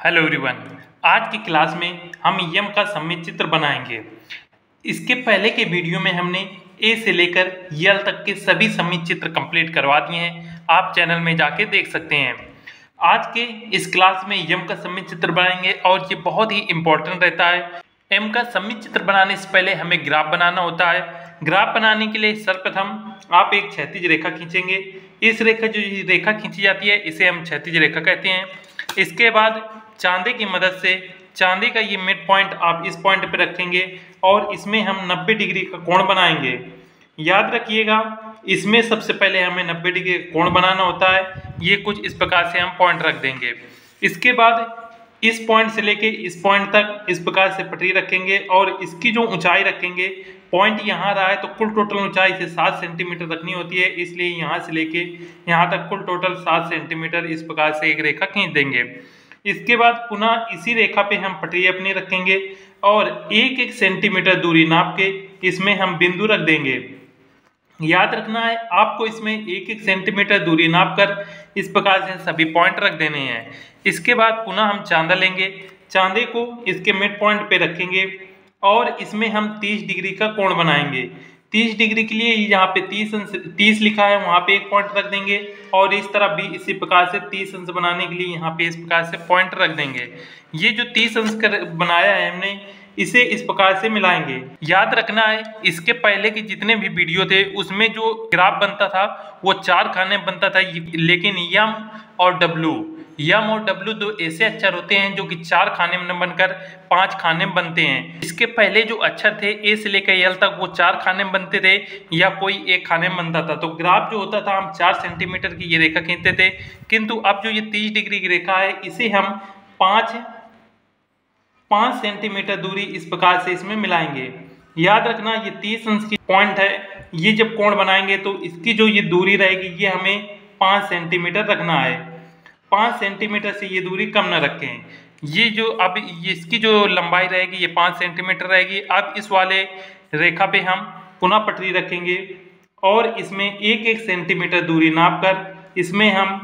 Hello everyone. आज की class में हम यम का सममित चित्र बनाएंगे। इसके पहले के वीडियो में हमने ए से लेकर यल तक के सभी सममित चित्र कंप्लीट करवा दिए हैं। आप चैनल में जाके देख सकते हैं। आज के इस क्लास में यम का सममित चित्र बनाएंगे और ये बहुत ही इम्पोर्टेंट रहता है। एम का सममित चित्र बनाने से पहले हमें ग्राफ बनाना होता है। ग्राफ बनाने के लिए सर्वप्रथम आप एक क्षैतिज रेखा खींचेंगे। इस रेखा जो रेखा खींची जाती है इसे हम क्षैतिज रेखा कहते हैं। इसके बाद चांदे की मदद से चांदे का ये मिड पॉइंट आप इस पॉइंट पे रखेंगे और इसमें हम 90 डिग्री का कोण बनाएंगे। याद रखिएगा, इसमें सबसे पहले हमें 90 डिग्री का कोण बनाना होता है। ये कुछ इस प्रकार से हम पॉइंट रख देंगे। इसके बाद इस पॉइंट से लेके इस पॉइंट तक इस प्रकार से पटरी रखेंगे और इसकी जो ऊंचाई रखेंगे, पॉइंट यहाँ रहा है तो कुल टोटल ऊंचाई से 7 सेंटीमीटर रखनी होती है, इसलिए यहाँ से लेके यहाँ तक कुल टोटल 7 सेंटीमीटर इस प्रकार से एक रेखा खींच देंगे। इसके बाद पुनः इसी रेखा पे हम पटरी अपनी रखेंगे और एक एक सेंटीमीटर दूरी नाप के इसमें हम बिंदु रख देंगे। याद रखना है आपको इसमें एक एक सेंटीमीटर दूरी नाप कर इस प्रकार से सभी पॉइंट रख देने हैं। इसके बाद पुनः हम चांदा लेंगे, चांदे को इसके मिड पॉइंट पे रखेंगे और इसमें हम 30 डिग्री का कोण बनाएंगे। 30 डिग्री के लिए यहाँ पे 30 लिखा है, वहाँ पे एक पॉइंट रख देंगे और इस तरफ भी इसी प्रकार से 30 अंश बनाने के लिए यहाँ पे इस प्रकार से पॉइंट रख देंगे। ये जो 30 अंश बनाया है हमने, इसे इस प्रकार से मिलाएंगे। याद रखना है इसके पहले के जितने भी वीडियो थे उसमें जो ग्राफ बनता था वो 4 खाने बनता था, लेकिन यम और डब्लू दो ऐसे अक्षर होते हैं जो कि 4 खाने में बनकर 5 खाने में बनते हैं। इसके पहले जो अक्षर थे ए से लेकर यल तक वो 4 खाने में बनते थे या कोई एक खाने में बनता था। तो ग्राफ जो होता था हम 4 सेंटीमीटर की ये रेखा खींचते थे, किंतु अब जो ये 30 डिग्री की रेखा है इसे हम 5 सेंटीमीटर दूरी इस प्रकार से इसमें मिलाएंगे। याद रखना ये 30 अंश की पॉइंट है। ये जब कोण बनाएंगे तो इसकी जो ये दूरी रहेगी ये हमें 5 सेंटीमीटर रखना है। 5 सेंटीमीटर से ये दूरी कम न रखें। ये जो अब इसकी जो लंबाई रहेगी ये 5 सेंटीमीटर रहेगी। अब इस वाले रेखा पे हम पुनः पटरी रखेंगे और इसमें एक एक सेंटीमीटर दूरी नाप कर इसमें हम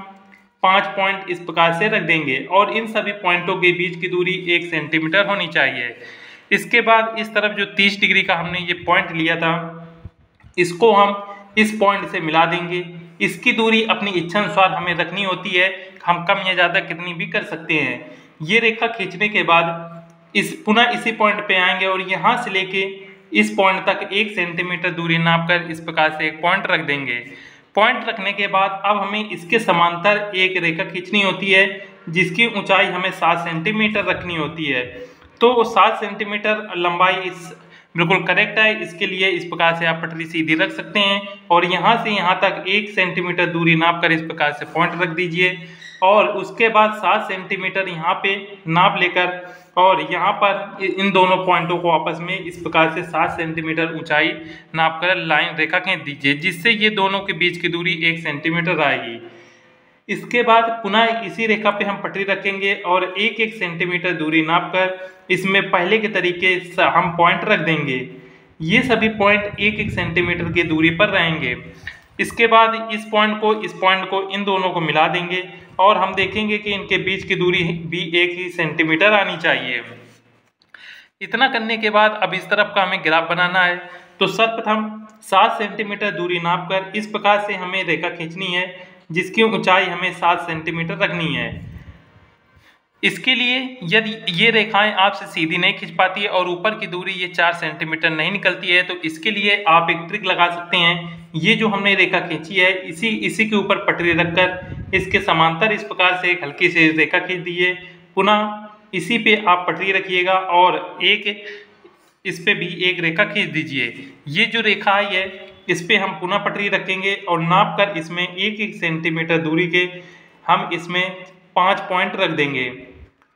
5 पॉइंट इस प्रकार से रख देंगे और इन सभी पॉइंटों के बीच की दूरी 1 सेंटीमीटर होनी चाहिए। इसके बाद इस तरफ जो 30 डिग्री का हमने ये पॉइंट लिया था इसको हम इस पॉइंट से मिला देंगे। इसकी दूरी अपनी इच्छा अनुसार हमें रखनी होती है, हम कम या ज़्यादा कितनी भी कर सकते हैं। ये रेखा खींचने के बाद पुनः इसी पॉइंट पे आएंगे और यहाँ से लेके इस पॉइंट तक 1 सेंटीमीटर दूरी नाप कर इस प्रकार से एक पॉइंट रख देंगे। पॉइंट रखने के बाद अब हमें इसके समांतर एक रेखा खींचनी होती है जिसकी ऊंचाई हमें 7 सेंटीमीटर रखनी होती है। तो 7 सेंटीमीटर लंबाई इस बिल्कुल करेक्ट है। इसके लिए इस प्रकार से आप पटरी सीधी रख सकते हैं और यहाँ से यहाँ तक 1 सेंटीमीटर दूरी नाप कर इस प्रकार से पॉइंट रख दीजिए और उसके बाद 7 सेंटीमीटर यहाँ पे नाप लेकर और यहाँ पर इन दोनों पॉइंटों को आपस में इस प्रकार से 7 सेंटीमीटर ऊंचाई नाप कर लाइन रेखा खींच दीजिए, जिससे ये दोनों के बीच की दूरी 1 सेंटीमीटर आएगी। इसके बाद पुनः इसी रेखा पे हम पटरी रखेंगे और 1-1 सेंटीमीटर दूरी नाप कर इसमें पहले के तरीके से हम पॉइंट रख देंगे। ये सभी पॉइंट 1-1 सेंटीमीटर की दूरी पर रहेंगे। इसके बाद इस पॉइंट को इन दोनों को मिला देंगे और हम देखेंगे कि इनके बीच की दूरी भी 1 ही सेंटीमीटर आनी चाहिए। इतना करने के बाद अब इस तरफ का हमें ग्राफ बनाना है। तो सर्वप्रथम 7 सेंटीमीटर दूरी नाप कर इस प्रकार से हमें रेखा खींचनी है जिसकी ऊंचाई हमें 7 सेंटीमीटर रखनी है। इसके लिए यदि ये रेखाएं आपसे सीधी नहीं खिंच पाती है और ऊपर की दूरी ये 4 सेंटीमीटर नहीं निकलती है तो इसके लिए आप एक ट्रिक लगा सकते हैं। ये जो हमने रेखा खींची है इसी के ऊपर पटरी रखकर इसके समांतर इस प्रकार से एक हल्की सी रेखा खींच दीजिए। पुनः इसी पे आप पटरी रखिएगा और इस पे भी एक रेखा खींच दीजिए। ये जो रेखा है इस पे हम पुनः पटरी रखेंगे और नाप कर इसमें 1-1 सेंटीमीटर दूरी के हम इसमें 5 पॉइंट रख देंगे।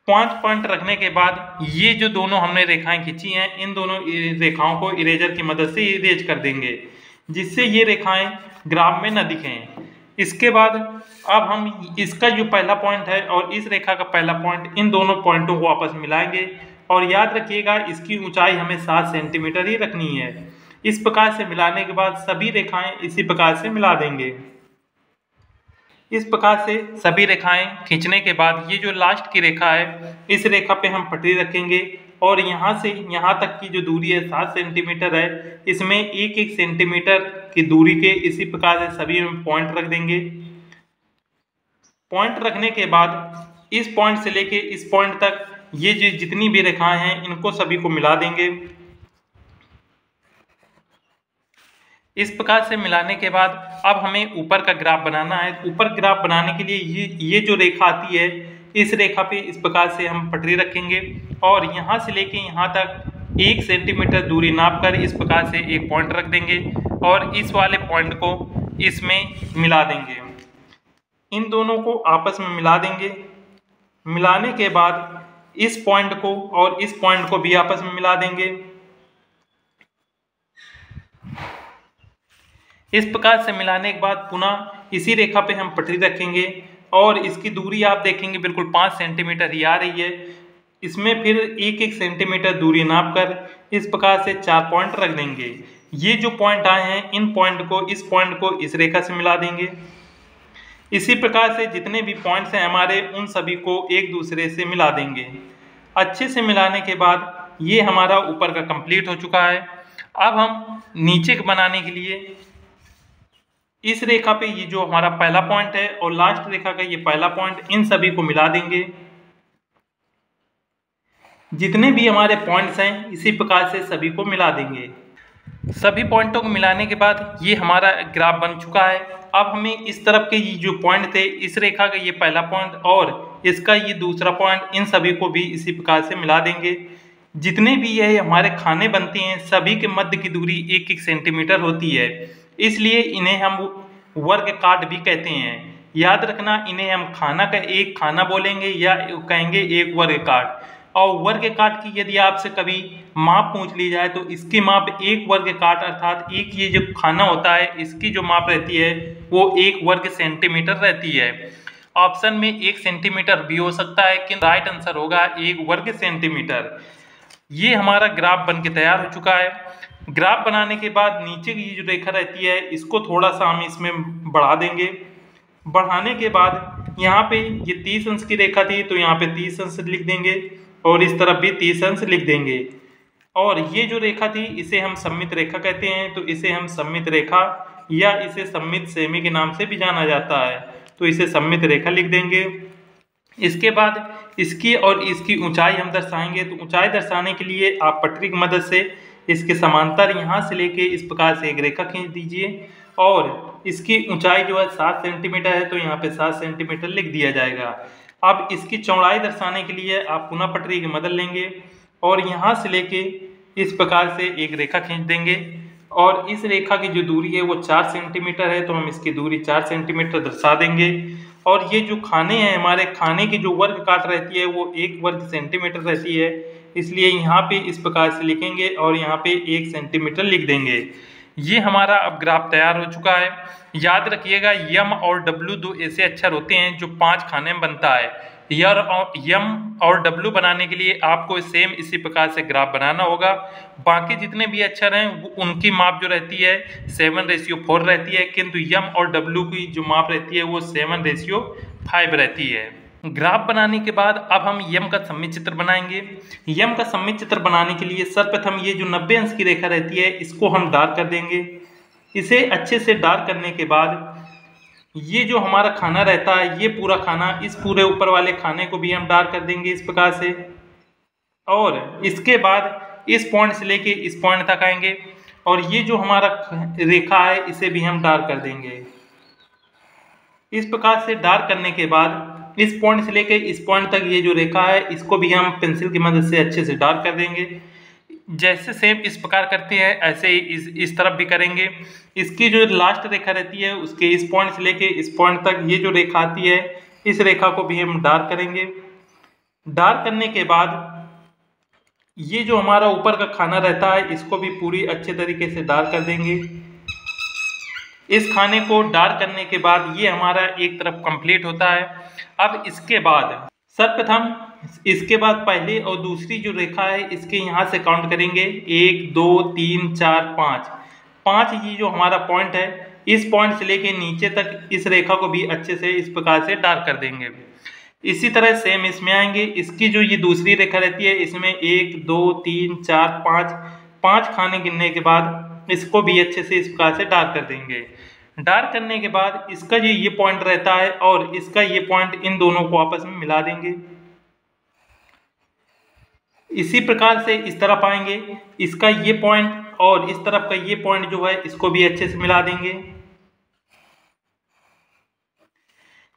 5 पॉइंट रखने के बाद ये जो दोनों हमने रेखाएं खींची हैं इन दोनों रेखाओं को इरेजर की मदद से इरेज कर देंगे, जिससे ये रेखाएं ग्राफ में न दिखें। इसके बाद अब हम इसका जो पहला पॉइंट है और इस रेखा का पहला पॉइंट, इन दोनों पॉइंटों को आपस में मिलाएंगे और याद रखिएगा इसकी ऊंचाई हमें 7 सेंटीमीटर ही रखनी है। इस प्रकार से मिलाने के बाद सभी रेखाएं इसी प्रकार से मिला देंगे। इस प्रकार से सभी रेखाएं खींचने के बाद ये जो लास्ट की रेखा है, इस रेखा पे हम पटरी रखेंगे और यहाँ से यहाँ तक की जो दूरी है 7 सेंटीमीटर है, इसमें 1-1 सेंटीमीटर की दूरी के इसी प्रकार से सभी में पॉइंट रख देंगे। पॉइंट रखने के बाद इस पॉइंट से लेके इस पॉइंट तक ये जो जितनी भी रेखाएं हैं इनको सभी को मिला देंगे। इस प्रकार से मिलाने के बाद अब हमें ऊपर का ग्राफ बनाना है। ऊपर ग्राफ बनाने के लिए ये जो रेखा आती है, इस रेखा पे इस प्रकार से हम पटरी रखेंगे और यहाँ से लेके यहाँ तक 1 सेंटीमीटर दूरी नाप कर इस प्रकार से एक पॉइंट रख देंगे और इस वाले पॉइंट को इसमें मिला देंगे। इन दोनों को आपस में मिला देंगे। मिलाने के बाद इस पॉइंट को और इस पॉइंट को भी आपस में मिला देंगे। इस प्रकार से मिलाने के बाद पुनः इसी रेखा पे हम पटरी रखेंगे और इसकी दूरी आप देखेंगे बिल्कुल 5 सेंटीमीटर ही आ रही है। इसमें फिर 1-1 सेंटीमीटर दूरी नाप कर इस प्रकार से 4 पॉइंट रख देंगे। ये जो पॉइंट आए हैं, इन पॉइंट को इस रेखा से मिला देंगे। इसी प्रकार से जितने भी पॉइंट्स हैं हमारे, उन सभी को एक दूसरे से मिला देंगे। अच्छे से मिलाने के बाद ये हमारा ऊपर का कंप्लीट हो चुका है। अब हम नीचे बनाने के लिए इस रेखा पे ये जो हमारा पहला पॉइंट है और लास्ट रेखा का ये पहला पॉइंट, इन सभी को मिला देंगे। जितने भी हमारे पॉइंट्स हैं इसी प्रकार से सभी को मिला देंगे। सभी पॉइंटों को मिलाने के बाद ये हमारा ग्राफ बन चुका है। अब हमें इस तरफ के ये जो पॉइंट थे, इस रेखा का ये पहला पॉइंट और इसका ये दूसरा पॉइंट, इन सभी को भी इसी प्रकार से मिला देंगे। जितने भी ये हमारे खाने बनते हैं, सभी के मध्य की दूरी 1-1 सेंटीमीटर होती है, इसलिए इन्हें हम वर्ग काट भी कहते हैं। याद रखना, इन्हें हम खाना का एक खाना बोलेंगे या कहेंगे एक वर्ग काट। और वर्ग काट की यदि आपसे कभी माप पूछ ली जाए तो इसकी माप एक वर्ग काट अर्थात एक ये जो खाना होता है, इसकी जो माप रहती है वो 1 वर्ग सेंटीमीटर रहती है। ऑप्शन में 1 सेंटीमीटर भी हो सकता है, किंतु राइट आंसर होगा 1 वर्ग सेंटीमीटर। ये हमारा ग्राफ बन के तैयार हो चुका है। ग्राफ बनाने के बाद नीचे की जो रेखा रहती है, इसको थोड़ा सा हम इसमें बढ़ा देंगे। बढ़ाने के बाद यहाँ पे ये 30 अंश की रेखा थी, तो यहाँ पे 30 अंश लिख देंगे और इस तरफ भी 30 अंश लिख देंगे। और ये जो रेखा थी, इसे हम सममित रेखा कहते हैं, तो इसे हम सममित रेखा या इसे सममित सेमी के नाम से भी जाना जाता है, तो इसे सममित रेखा लिख देंगे। इसके बाद इसकी और इसकी ऊंचाई हम दर्शाएंगे। तो ऊंचाई दर्शाने के लिए आप पटरी की मदद से इसके समांतर यहाँ से लेके इस प्रकार से एक रेखा खींच दीजिए और इसकी ऊंचाई जो है 7 सेंटीमीटर है, तो यहाँ पे 7 सेंटीमीटर लिख दिया जाएगा। अब इसकी चौड़ाई दर्शाने के लिए आप पुनः पटरी की मदद लेंगे और यहाँ से लेके इस प्रकार से एक रेखा खींच देंगे और इस रेखा की जो दूरी है वो 4 सेंटीमीटर है, तो हम इसकी दूरी 4 सेंटीमीटर दर्शा देंगे। और ये जो खाने हैं, हमारे खाने की जो वर्ग काट रहती है वो 1 वर्ग सेंटीमीटर रहती है, इसलिए यहाँ पे इस प्रकार से लिखेंगे और यहाँ पे 1 सेंटीमीटर लिख देंगे। ये हमारा अब ग्राफ तैयार हो चुका है। याद रखिएगा, यम और डब्ल्यू 2 ऐसे अक्षर होते हैं जो 5 खाने में बनता है। यम और डब्ल्यू बनाने के लिए आपको सेम इसी प्रकार से ग्राफ बनाना होगा। बाकी जितने भी अक्षर हैं उनकी माप जो रहती है 7:4 रहती है, किंतु यम और डब्ल्यू की जो माप रहती है वो 7:5 रहती है। ग्राफ बनाने के बाद अब हम यम का सममित चित्र बनाएंगे। यम का सममित चित्र बनाने के लिए सर्वप्रथम ये जो 90 अंश की रेखा रहती है, इसको हम डार्क कर देंगे। इसे अच्छे से डार्क करने के बाद ये जो हमारा खाना रहता है, ये पूरा खाना, इस पूरे ऊपर वाले खाने को भी हम डार्क कर देंगे इस प्रकार से। और इसके बाद इस पॉइंट से लेके इस पॉइंट तक आएंगे और ये जो हमारा रेखा है इसे भी हम डार्क कर देंगे। इस प्रकार से डार्क करने के बाद इस पॉइंट से लेके इस पॉइंट तक ये जो रेखा है, इसको भी हम पेंसिल की मदद से अच्छे से डार्क कर देंगे। जैसे सेम इस प्रकार करते हैं ऐसे ही इस तरफ भी करेंगे। इसकी जो लास्ट रेखा रहती है उसके इस पॉइंट से लेके इस पॉइंट तक ये जो रेखा आती है, इस रेखा को भी हम डार्क करेंगे। डार्क करने के बाद ये जो हमारा ऊपर का खाना रहता है, इसको भी पूरी अच्छे तरीके से डार्क कर देंगे। इस खाने को डार्क करने के बाद ये हमारा एक तरफ कंप्लीट होता है। अब इसके बाद सर्वप्रथम इसके बाद पहले और दूसरी जो रेखा है इसके यहाँ से काउंट करेंगे 1 2 3 4 5 ये जो हमारा पॉइंट है, इस पॉइंट से लेके नीचे तक इस रेखा को भी अच्छे से इस प्रकार से डार्क कर देंगे। इसी तरह सेम इसमें आएंगे, इसकी जो ये दूसरी रेखा रहती है इसमें 1 2 3 4 5 खाने गिनने के बाद इसको भी अच्छे से इस प्रकार से डार्क कर देंगे। डार्क करने के बाद इसका जो ये पॉइंट रहता है और इसका ये पॉइंट, इन दोनों को आपस में मिला देंगे। इसी प्रकार से इस तरफ आएंगे, इसका ये पॉइंट और इस तरफ का ये पॉइंट जो है इसको भी अच्छे से मिला देंगे।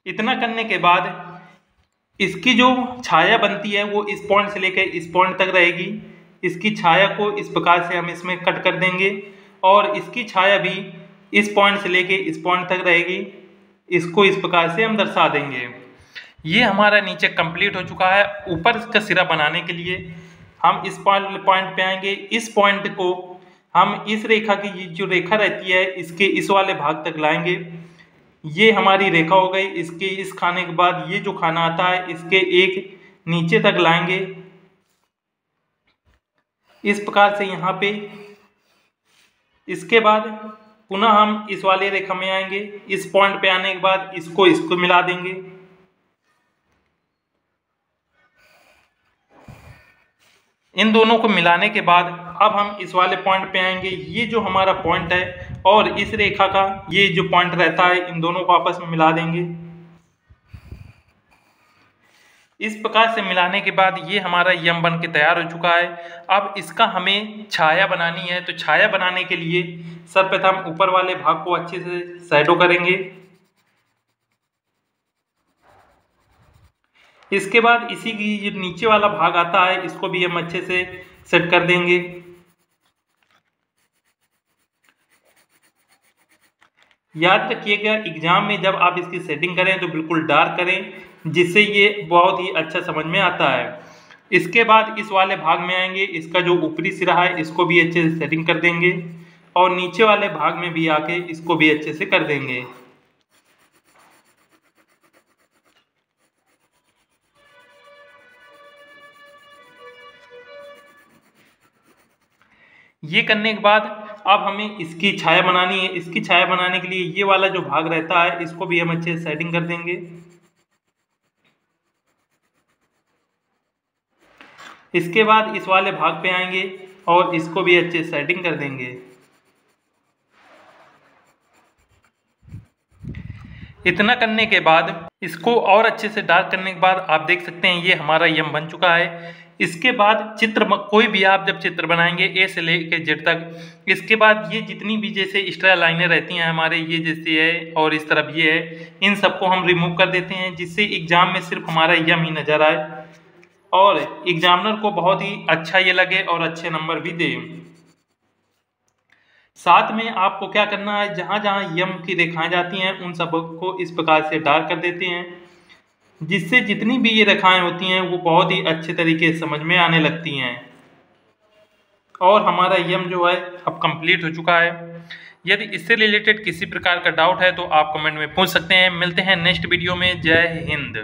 इतना करने के बाद इसकी जो छाया बनती है वो इस पॉइंट से लेकर इस पॉइंट तक रहेगी। इसकी छाया को इस प्रकार से हम इसमें कट कर देंगे और इसकी छाया भी इस पॉइंट से लेके इस पॉइंट तक रहेगी। इसको इस प्रकार से हम दर्शा देंगे। ये हमारा नीचे कंप्लीट हो चुका है। ऊपर इसका सिरा बनाने के लिए हम इस पॉइंट पे आएंगे। इस पॉइंट को हम इस रेखा की जो रेखा रहती है इसके इस वाले भाग तक लाएंगे। ये हमारी रेखा हो गई। इसके इस खाने के बाद ये जो खाना आता है इसके एक नीचे तक लाएंगे इस प्रकार से यहाँ पे। इसके बाद पुनः हम इस वाले रेखा में आएंगे। इस पॉइंट पे आने के बाद इसको मिला देंगे। इन दोनों को मिलाने के बाद अब हम इस वाले पॉइंट पे आएंगे। ये जो हमारा पॉइंट है और इस रेखा का ये जो पॉइंट रहता है इन दोनों को आपस में मिला देंगे। इस प्रकार से मिलाने के बाद ये हमारा यम बन के तैयार हो चुका है। अब इसका हमें छाया बनानी है, तो छाया बनाने के लिए सर्वप्रथम ऊपर वाले भाग को अच्छे से शैडो करेंगे। इसके बाद इसी की जो नीचे वाला भाग आता है इसको भी हम अच्छे से सेट कर देंगे। याद रखिएगा एग्जाम में जब आप इसकी सेटिंग करें तो बिल्कुल डार्क करें, जिससे ये बहुत ही अच्छा समझ में आता है। इसके बाद इस वाले भाग में आएंगे। इसका जो ऊपरी सिरा है इसको भी अच्छे से सेटिंग कर देंगे और नीचे वाले भाग में भी आके इसको भी अच्छे से कर देंगे। ये करने के बाद अब हमें इसकी छाया बनानी है। इसकी छाया बनाने के लिए ये वाला जो भाग रहता है इसको भी हम अच्छे से सेटिंग कर देंगे। इसके बाद इस वाले भाग पे आएंगे और इसको भी अच्छे से सेटिंग कर देंगे। इतना करने के बाद इसको और अच्छे से डार्क करने के बाद आप देख सकते हैं ये हमारा यम बन चुका है। इसके बाद कोई भी आप जब चित्र बनाएंगे ए से लेकर जेड तक, इसके बाद ये जितनी भी जैसे एक्स्ट्रा लाइनें रहती हैं हमारे, ये जैसे है और इस तरफ ये है, इन सबको हम रिमूव कर देते हैं, जिससे एग्जाम में सिर्फ हमारा यम ही नजर आए और एग्जामिनर को बहुत ही अच्छा ये लगे और अच्छे नंबर भी दे। साथ में आपको क्या करना है, जहां जहां यम की रेखाएं जाती हैं उन सबको इस प्रकार से डार्क कर देते हैं, जिससे जितनी भी ये रेखाएं होती हैं वो बहुत ही अच्छे तरीके से समझ में आने लगती हैं और हमारा यम जो है अब कंप्लीट हो चुका है। यदि इससे रिलेटेड किसी प्रकार का डाउट है तो आप कमेंट में पूछ सकते हैं। मिलते हैं नेक्स्ट वीडियो में। जय हिंद।